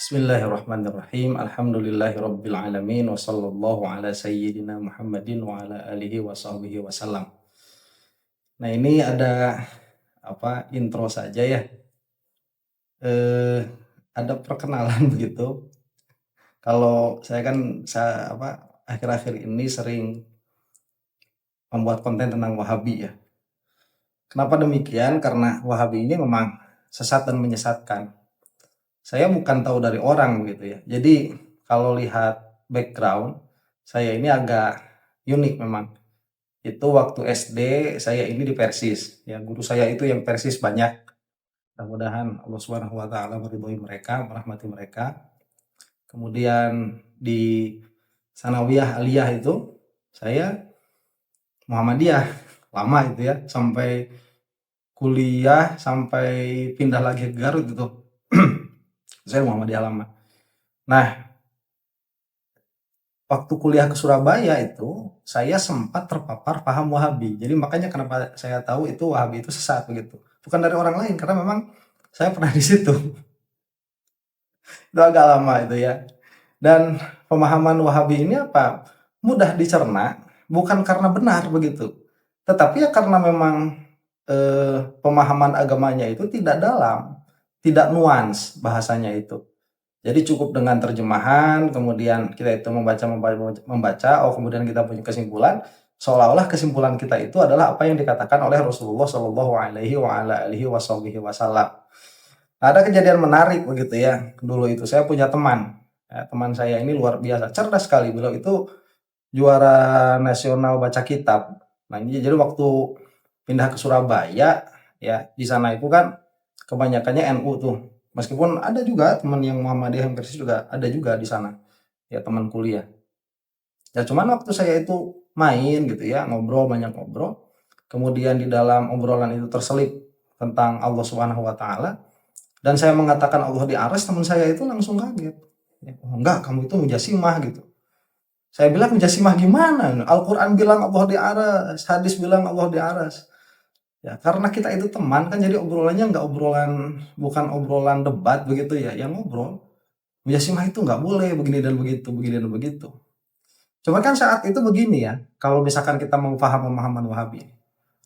Bismillahirrahmanirrahim. Alhamdulillahirabbil alamin wa sallallahu ala sayyidina Muhammadin wa ala alihi wa sahbihi wasallam. Nah, ini ada intro saja ya. Ada perkenalan begitu. Kalau saya kan akhir-akhir ini sering membuat konten tentang Wahabi ya. Kenapa demikian? Karena Wahabi ini memang sesat dan menyesatkan. Saya bukan tahu dari orang begitu ya. Jadi kalau lihat background saya ini agak unik memang. Itu waktu SD saya ini di Persis. Ya, guru saya itu yang Persis banyak. Mudah-mudahan Allah Subhanahu wa taala meridhoi mereka, merahmati mereka. Kemudian di Sanawiyah Aliyah itu saya Muhammadiyah lama itu ya, sampai kuliah, sampai pindah lagi ke Garut itu. Saya Muhammadiyah lama. Nah, waktu kuliah ke Surabaya itu saya sempat terpapar paham Wahabi. Jadi makanya kenapa saya tahu itu Wahabi itu sesat begitu. Bukan dari orang lain karena memang saya pernah di situ. Itu agak lama itu ya. Dan pemahaman Wahabi ini mudah dicerna, bukan karena benar begitu. Tetapi ya karena memang pemahaman agamanya itu tidak dalam, tidak nuans bahasanya itu. Jadi cukup dengan terjemahan, kemudian kita itu membaca, kemudian kita punya kesimpulan, seolah-olah kesimpulan kita itu adalah apa yang dikatakan oleh Rasulullah Shallallahu Alaihi Wasallam. Ada kejadian menarik begitu ya. Dulu itu saya punya teman, ya, teman saya ini luar biasa, cerdas sekali. Beliau itu juara nasional baca kitab. Nah ini jadi waktu pindah ke Surabaya, ya di sana itu kan kebanyakannya NU tuh. Meskipun ada juga teman yang Muhammadiyah yang Persis juga ada juga di sana. Ya teman kuliah. Ya cuman waktu saya itu main gitu ya, banyak ngobrol. Kemudian di dalam obrolan itu terselip tentang Allah Subhanahu wa taala dan saya mengatakan Allah di aras, teman saya itu langsung kaget. Ya, oh, enggak, kamu itu mujasimah gitu. Saya bilang mujasimah gimana? Al-Qur'an bilang Allah di aras, hadis bilang Allah di aras. Ya, karena kita itu teman kan jadi obrolannya bukan obrolan debat begitu ya, yang ngobrol. Mujasimah itu nggak boleh begini dan begitu, begini dan begitu. Cuma kan saat itu begini ya, kalau misalkan kita mau paham pemahaman Wahabi.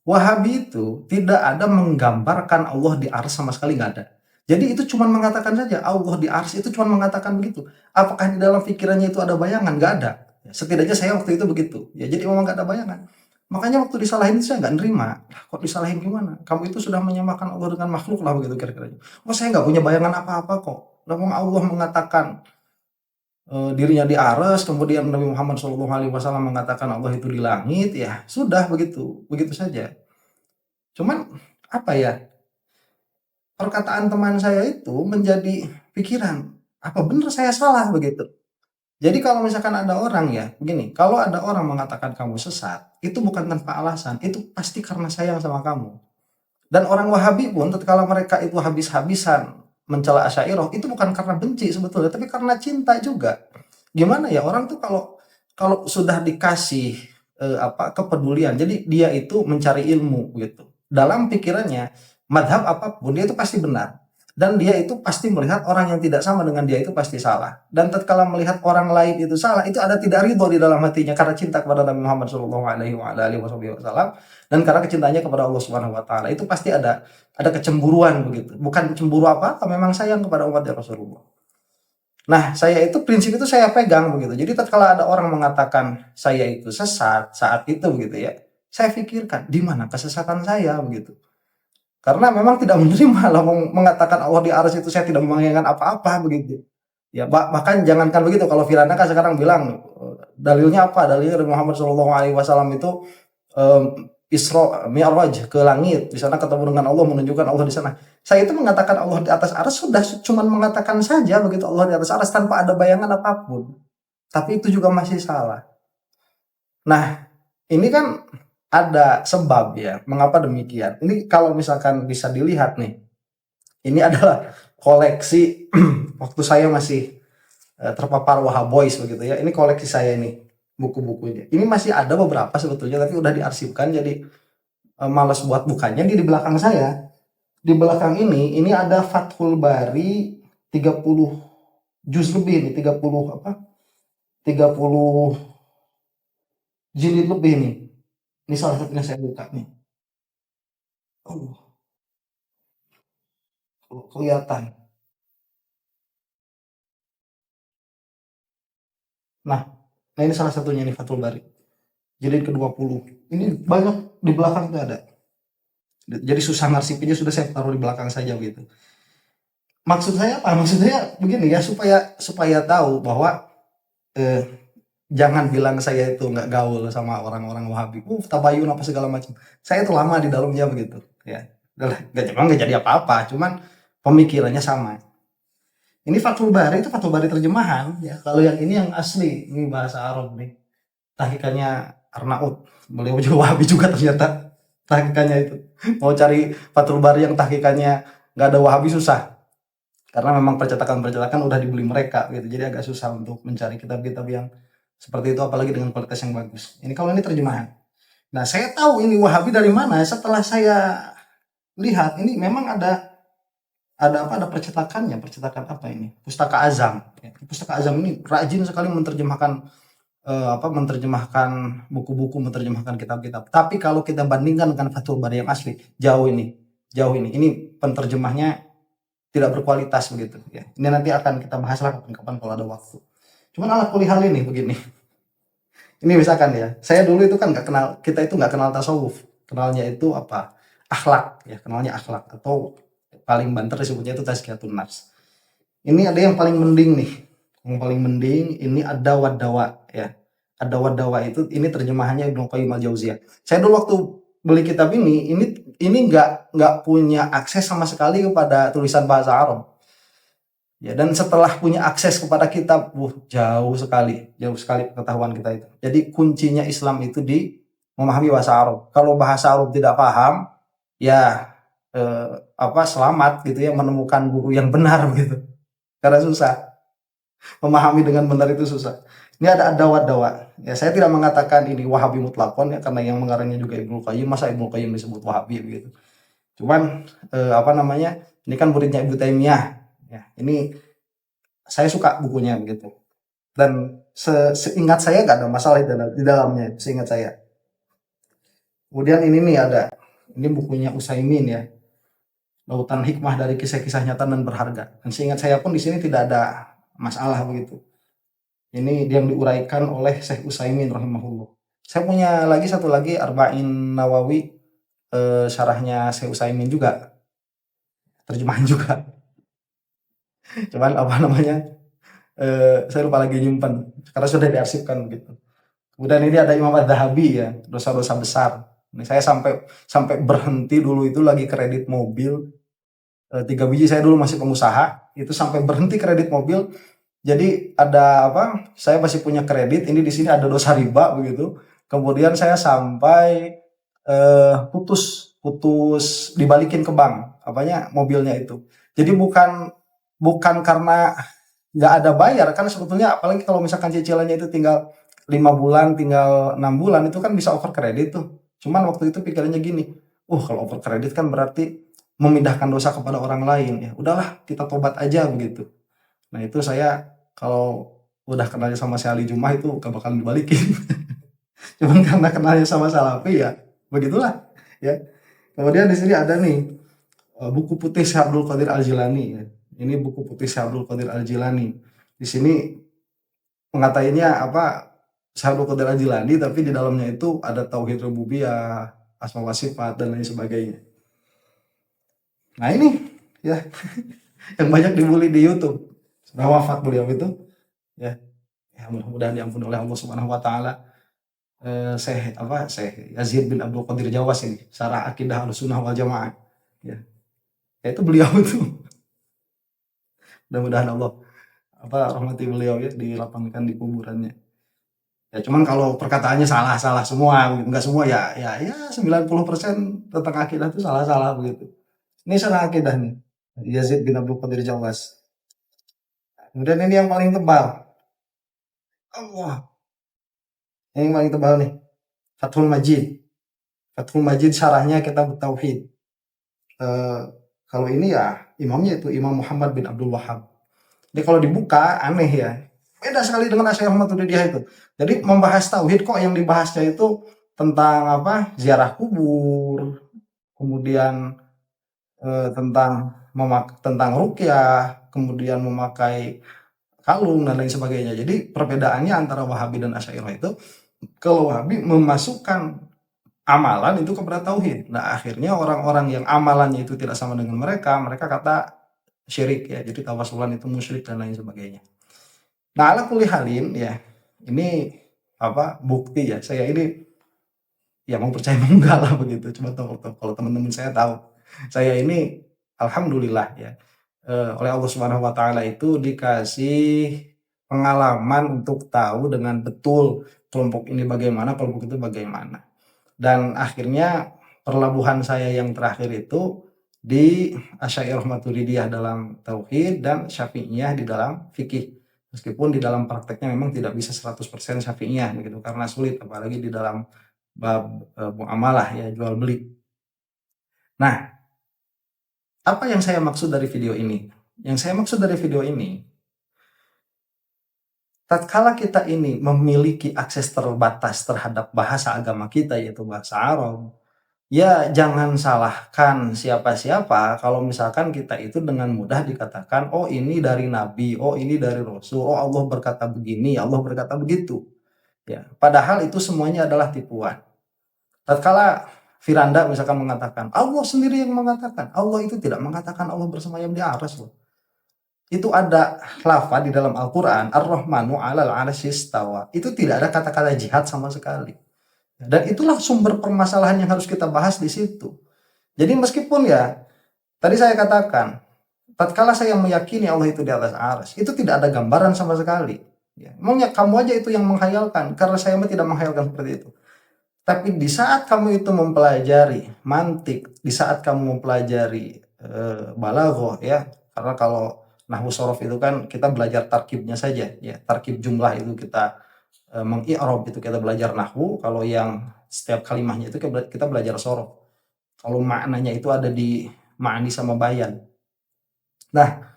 Wahabi itu tidak ada menggambarkan Allah di arsy sama sekali, nggak ada. Jadi itu cuma mengatakan saja Allah di arsy, itu cuma mengatakan begitu. Apakah di dalam pikirannya itu ada bayangan? Nggak ada. Ya, setidaknya saya waktu itu begitu. Ya jadi memang nggak ada bayangan. Makanya waktu disalahin saya nggak nerima. Lah, kok disalahin gimana? Kamu itu sudah menyamakan Allah dengan makhluk lah begitu kira-kira. Oh saya nggak punya bayangan apa-apa kok. Namun Allah mengatakan dirinya di aras, kemudian Nabi Muhammad SAW mengatakan Allah itu di langit, ya sudah begitu, begitu saja. Cuman apa ya? Perkataan teman saya itu menjadi pikiran, apa benar saya salah begitu? Jadi kalau misalkan ada orang ya, begini, kalau ada orang mengatakan kamu sesat, itu bukan tanpa alasan, itu pasti karena sayang sama kamu. Dan orang Wahabi pun, tatkala mereka itu habis-habisan mencela Asy'ariyah, itu bukan karena benci sebetulnya, tapi karena cinta juga. Gimana ya orang tuh kalau kalau sudah dikasih kepedulian, jadi dia itu mencari ilmu gitu. Dalam pikirannya, madhab apapun dia itu pasti benar. Dan dia itu pasti melihat orang yang tidak sama dengan dia itu pasti salah. Dan tatkala melihat orang lain itu salah, itu ada tidak ridho di dalam hatinya karena cinta kepada Nabi Muhammad Shallallahu Alaihi Wasallam dan karena kecintanya kepada Allah Subhanahu Wa Taala. Itu pasti ada kecemburuan begitu. Bukan cemburu apa, memang sayang kepada umat Rasulullah. Nah, saya itu prinsip itu saya pegang begitu. Jadi tatkala ada orang mengatakan saya itu sesat saat itu begitu ya, saya pikirkan di mana kesesatan saya begitu. Karena memang tidak menerima lah mengatakan Allah di arsy itu saya tidak membayangkan apa-apa begitu. Ya bahkan jangankan begitu, kalau Firanda kan sekarang bilang dalilnya apa? Dalilnya dari Muhammad Shallallahu Alaihi Wasallam itu Isra Mi'raj ke langit, di sana ketemu dengan Allah, menunjukkan Allah di sana. Saya itu mengatakan Allah di atas arsy sudah cuma mengatakan saja begitu Allah di atas arsy tanpa ada bayangan apapun. Tapi itu juga masih salah. Nah, ini kan ada sebab ya, mengapa demikian. Ini kalau misalkan bisa dilihat nih, ini adalah koleksi waktu saya masih terpapar Wahabois begitu ya. Ini koleksi saya ini, buku-bukunya. Ini masih ada beberapa sebetulnya, tapi udah diarsipkan, jadi malas buat bukanya. Di belakang saya, di belakang ini ada Fathul Bari 30 juz lebih nih, 30 apa, 30 jilid lebih nih. Ini salah satunya saya buka nih. Oh, kelihatan. Nah, nah ini salah satunya nih Fathul Bari. Jilid ke-20. Ini banyak di belakang tuh ada. Jadi susah narsipnya sudah saya taruh di belakang saja gitu. Maksud saya apa? Maksud saya begini ya, supaya supaya tahu bahwa eh, jangan bilang saya itu nggak gaul sama orang-orang Wahabi. Tabayun apa segala macam. Saya itu lama di dalamnya begitu. Ya, nggak jadi apa-apa. Cuman pemikirannya sama. Ini Fathul Bari itu Fathul Bari terjemahan. Ya, kalau yang ini yang asli, ini bahasa Arab nih. Tahqiqannya Arnaud. Beliau juga Wahabi juga ternyata. Tahqiqannya itu. Mau cari Fathul Bari yang tahqiqannya nggak ada Wahabi susah. Karena memang percetakan-percetakan udah dibeli mereka gitu. Jadi agak susah untuk mencari kitab-kitab yang seperti itu apalagi dengan kualitas yang bagus. Ini kalau ini terjemahan. Nah, saya tahu ini Wahabi dari mana setelah saya lihat ini memang ada apa ada percetakannya, percetakan apa ini? Pustaka Azam. Ya, Pustaka Azam ini rajin sekali menerjemahkan menerjemahkan buku-buku, menerjemahkan kitab-kitab. Tapi kalau kita bandingkan dengan Fathul Bari yang asli, jauh ini. Jauh ini. Ini penterjemahnya tidak berkualitas begitu ya. Ini nanti akan kita bahas lah kapan-kapan kalau ada waktu. Cuman ala kulli hal ini begini. Ini misalkan ya, saya dulu itu kan nggak kenal, kita itu nggak kenal tasawuf. Kenalnya itu apa? Akhlak ya, kenalnya akhlak atau paling banter disebutnya itu tazkiyatun nafs. Ini ada yang paling mending nih. Yang paling mending ini ada wadawa ya. Ada wadawa itu ini terjemahannya Ibnu Qayyim al-Jauziyah. Saya dulu waktu beli kitab ini nggak punya akses sama sekali kepada tulisan bahasa Arab. Ya, dan setelah punya akses kepada kitab, jauh sekali pengetahuan kita itu. Jadi kuncinya Islam itu di memahami bahasa Arab. Kalau bahasa Arab tidak paham, ya selamat gitu ya menemukan guru yang benar gitu. Karena susah memahami dengan benar itu susah. Ini ada dawa-dawa. Ya, saya tidak mengatakan ini Wahabi mutlakon ya karena yang mengarangnya juga Ibnu Qayyim, masa Ibnu Qayyim disebut Wahabi begitu. Cuman ini kan muridnya Ibnu Taimiyah. Ya, ini saya suka bukunya begitu. Dan seingat saya nggak ada masalah di dalamnya, seingat saya. Kemudian ini nih ini bukunya Utsaimin ya, Lautan Hikmah dari Kisah-Kisah Nyata dan Berharga. Dan seingat saya pun di sini tidak ada masalah begitu. Ini yang diuraikan oleh Syekh Utsaimin rahimahullah. Saya punya satu lagi Arba'in Nawawi, syarahnya Syekh Utsaimin juga, terjemahan juga. Cuman saya lupa lagi nyimpan karena sudah diarsipkan gitu. Kemudian ini ada Imam Az-Zahabi ya, dosa-dosa besar. Ini saya sampai sampai berhenti dulu itu lagi kredit mobil 3 biji, saya dulu masih pengusaha, itu sampai berhenti kredit mobil. Jadi ada saya masih punya kredit, ini di sini ada dosa riba begitu. Kemudian saya sampai putus putus dibalikin ke bank, mobilnya itu. Jadi bukan bukan karena nggak ada bayar kan sebetulnya, apalagi kalau misalkan cicilannya itu tinggal 5 bulan, tinggal 6 bulan, itu kan bisa over kredit tuh. Cuman waktu itu pikirannya gini, kalau over kredit kan berarti memindahkan dosa kepada orang lain ya. Udahlah kita tobat aja begitu. Nah itu saya kalau udah kenalnya sama si Ali Jumah itu gak bakal dibalikin. Cuman karena kenalnya sama Salafi ya begitulah ya. Kemudian di sini ada nih buku putih Syekh Abdul Qadir Al-Jilani ya. Ini buku putih Syekh Abdul Qadir Al-Jilani. Di sini pengatainya Syekh Abdul Qadir Al-Jilani, tapi di dalamnya itu ada tauhid rububiyah, asma wa sifat dan lain sebagainya. Nah ini ya yang banyak dibully di YouTube. Sudah wafat beliau itu ya. Ya mudah-mudahan diampuni oleh Allah Subhanahu wa taala. Syekh Yazid bin Abdul Qadir Jawas ini, Syarah Akidah Ahlussunnah wal Jamaah. Ya. Ya itu beliau itu. Mudah-mudahan Allah rahmati beliau ya, dilapangkan di kuburannya. Ya cuman kalau perkataannya salah semua, enggak semua ya 90% tentang akidah itu salah begitu. Ini Syarah Akidah nih. Yazid bin Abdul Qadir Jawas. Kemudian ini yang paling tebal. Allah. Yang paling tebal nih. Fathul Majid. Fathul Majid syarahnya Kitab Tauhid. Kalau ini ya imamnya itu Imam Muhammad bin Abdul Wahhab. Jadi kalau dibuka aneh ya. Beda sekali dengan Asy'ariyah Maturidiyah itu. Jadi membahas tauhid kok yang dibahasnya itu tentang apa? Ziarah kubur, kemudian tentang ruqyah, kemudian memakai kalung dan lain sebagainya. Jadi perbedaannya antara Wahabi dan Asy'ariyah itu, kalau Wahabi memasukkan amalan itu kepada tauhid. Nah, akhirnya orang-orang yang amalannya itu tidak sama dengan mereka, mereka kata syirik ya. Jadi tawasulan itu musyrik dan lain sebagainya. Nah, ala kulli halin ya, ini apa bukti ya. Saya ini ya mau percaya mau enggak lah begitu. Cuma tahu kalau teman-teman saya tahu. Saya ini alhamdulillah ya oleh Allah Subhanahu wa taala itu dikasih pengalaman untuk tahu dengan betul kelompok ini bagaimana, kelompok itu bagaimana. Dan akhirnya perlabuhan saya yang terakhir itu di Asy'ariyah Maturidiyah dalam tauhid dan Syafi'iyah di dalam fikih. Meskipun di dalam prakteknya memang tidak bisa 100% Syafi'iyah begitu karena sulit apalagi di dalam bab muamalah ya jual beli. Nah, apa yang saya maksud dari video ini? Yang saya maksud dari video ini, tatkala kita ini memiliki akses terbatas terhadap bahasa agama kita yaitu bahasa Arab, ya jangan salahkan siapa-siapa kalau misalkan kita itu dengan mudah dikatakan, "Oh ini dari nabi, oh ini dari rasul, oh Allah berkata begini, Allah berkata begitu." Ya, padahal itu semuanya adalah tipuan. Tatkala Firanda misalkan mengatakan, Allah sendiri yang mengatakan, Allah itu tidak mengatakan Allah bersemayam di arsy loh. Itu ada lafaz di dalam Al-Qur'an, Ar-Rahmanu 'alal 'arsy istawa. Itu tidak ada kata-kata jihad sama sekali. Dan itulah sumber permasalahan yang harus kita bahas di situ. Jadi meskipun ya, tadi saya katakan, tatkala saya meyakini Allah itu di atas arsy, itu tidak ada gambaran sama sekali. Ya, maunya kamu aja itu yang menghayalkan, karena saya tidak menghayalkan seperti itu. Tapi di saat kamu itu mempelajari mantik, di saat kamu mempelajari balaghah ya, karena kalau nahwu shorof itu kan kita belajar tarkibnya saja ya, tarkib jumlah itu kita mengi'rab itu kita belajar nahwu, kalau yang setiap kalimahnya itu kita belajar shorof. Kalau maknanya itu ada di ma'ni sama bayan. Nah,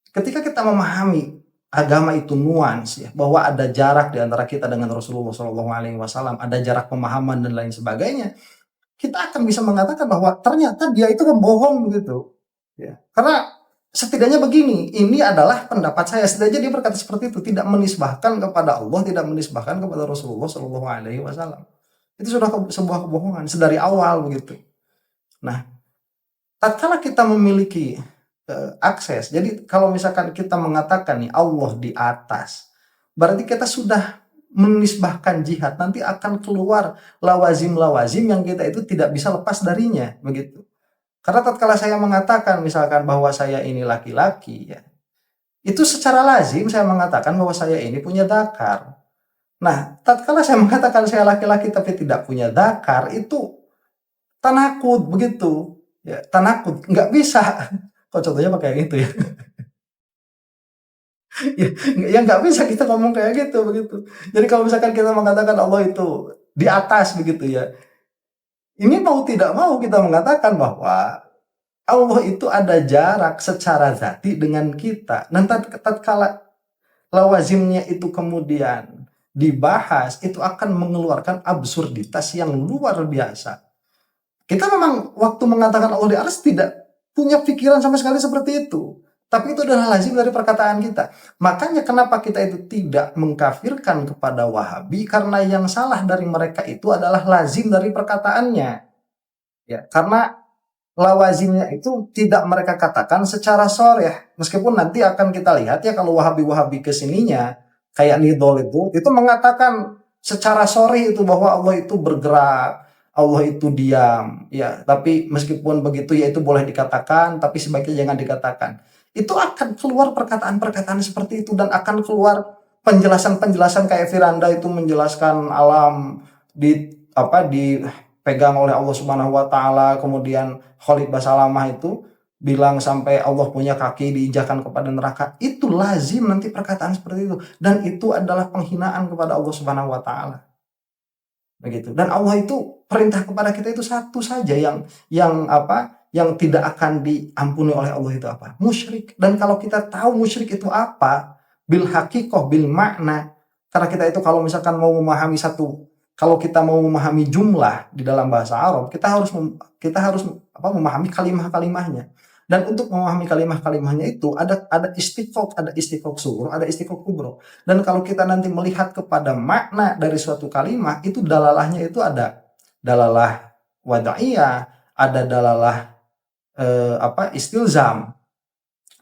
ketika kita memahami agama itu nuans ya, bahwa ada jarak di antara kita dengan Rasulullah SAW, ada jarak pemahaman dan lain sebagainya, kita akan bisa mengatakan bahwa ternyata dia itu pembohong gitu. Ya. Karena setidaknya begini, ini adalah pendapat saya. Setidaknya dia berkata seperti itu, tidak menisbahkan kepada Allah, tidak menisbahkan kepada Rasulullah SAW. Itu sudah sebuah kebohongan sedari awal begitu. Nah, tatkala kita memiliki akses, jadi kalau misalkan kita mengatakan nih Allah di atas, berarti kita sudah menisbahkan jihad, nanti akan keluar lawazim-lawazim yang kita itu tidak bisa lepas darinya begitu. Karena tatkala saya mengatakan misalkan bahwa saya ini laki-laki ya, itu secara lazim saya mengatakan bahwa saya ini punya dzakar. Nah, tatkala saya mengatakan saya laki-laki tapi tidak punya dzakar, itu tanakut begitu. Ya, tanakut, nggak bisa. Kok contohnya pakai yang itu ya? Ya, ya nggak bisa kita ngomong kayak gitu begitu. Jadi kalau misalkan kita mengatakan Allah itu di atas begitu ya, ini mau tidak mau kita mengatakan bahwa Allah itu ada jarak secara zati dengan kita. Dan tatkala lawazimnya itu kemudian dibahas, itu akan mengeluarkan absurditas yang luar biasa. Kita memang waktu mengatakan Allah di atas tidak punya pikiran sama sekali seperti itu. Tapi itu adalah lazim dari perkataan kita. Makanya kenapa kita itu tidak mengkafirkan kepada Wahabi, karena yang salah dari mereka itu adalah lazim dari perkataannya. Ya, karena lawazimnya itu tidak mereka katakan secara sharih. Meskipun nanti akan kita lihat ya kalau Wahabi-Wahabi kesininya kayak Nidol itu mengatakan secara sharih itu bahwa Allah itu bergerak, Allah itu diam, ya. Tapi meskipun begitu ya itu boleh dikatakan, tapi sebaiknya jangan dikatakan. Itu akan keluar perkataan-perkataan seperti itu dan akan keluar penjelasan-penjelasan kayak Firanda itu menjelaskan alam dipegang oleh Allah Subhanahu wa taala, kemudian Khalid Basalamah itu bilang sampai Allah punya kaki diinjakan kepada neraka. Itu lazim nanti perkataan seperti itu dan itu adalah penghinaan kepada Allah Subhanahu wa taala. Begitu. Dan Allah itu perintah kepada kita itu satu saja yang yang tidak akan diampuni oleh Allah itu apa? Musyrik. Dan kalau kita tahu musyrik itu apa, bil haqiqah, bil makna, karena kita itu kalau misalkan mau memahami satu, kalau kita mau memahami jumlah di dalam bahasa Arab, kita harus memahami kalimah-kalimahnya. Dan untuk memahami kalimah-kalimahnya itu ada istiqaq sughra, ada istiqaq kubro. Dan kalau kita nanti melihat kepada makna dari suatu kalimah, itu dalalahnya itu ada dalalah wadaiyah, ada dalalah istilzam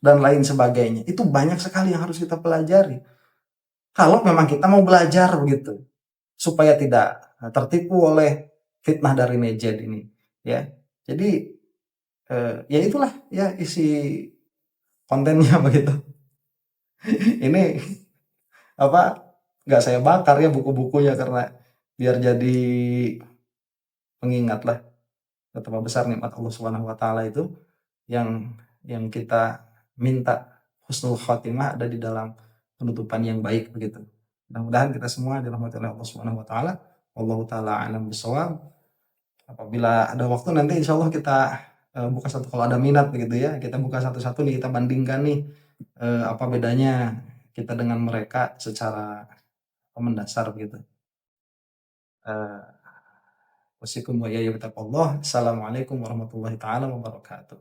dan lain sebagainya. Itu banyak sekali yang harus kita pelajari. Kalau memang kita mau belajar begitu, supaya tidak tertipu oleh fitnah dari Nejed ini, ya. Jadi ya itulah ya isi kontennya begitu. Ini apa nggak saya bakar ya buku-bukunya karena biar jadi pengingat lah betapa besar nikmat Allah Subhanahu wa taala itu yang kita minta husnul khotimah ada di dalam penutupan yang baik begitu. Mudah-mudahan kita semua dirahmati oleh Allah Subhanahu wa taala. Wallahu taala alam bisawab. Apabila ada waktu nanti insya Allah kita buka satu, kalau ada minat begitu ya, kita buka satu-satu nih, kita bandingkan nih apa bedanya kita dengan mereka secara mendasar begitu. Wasikum wa ya Allah. Assalamualaikum warahmatullahi taala wabarakatuh.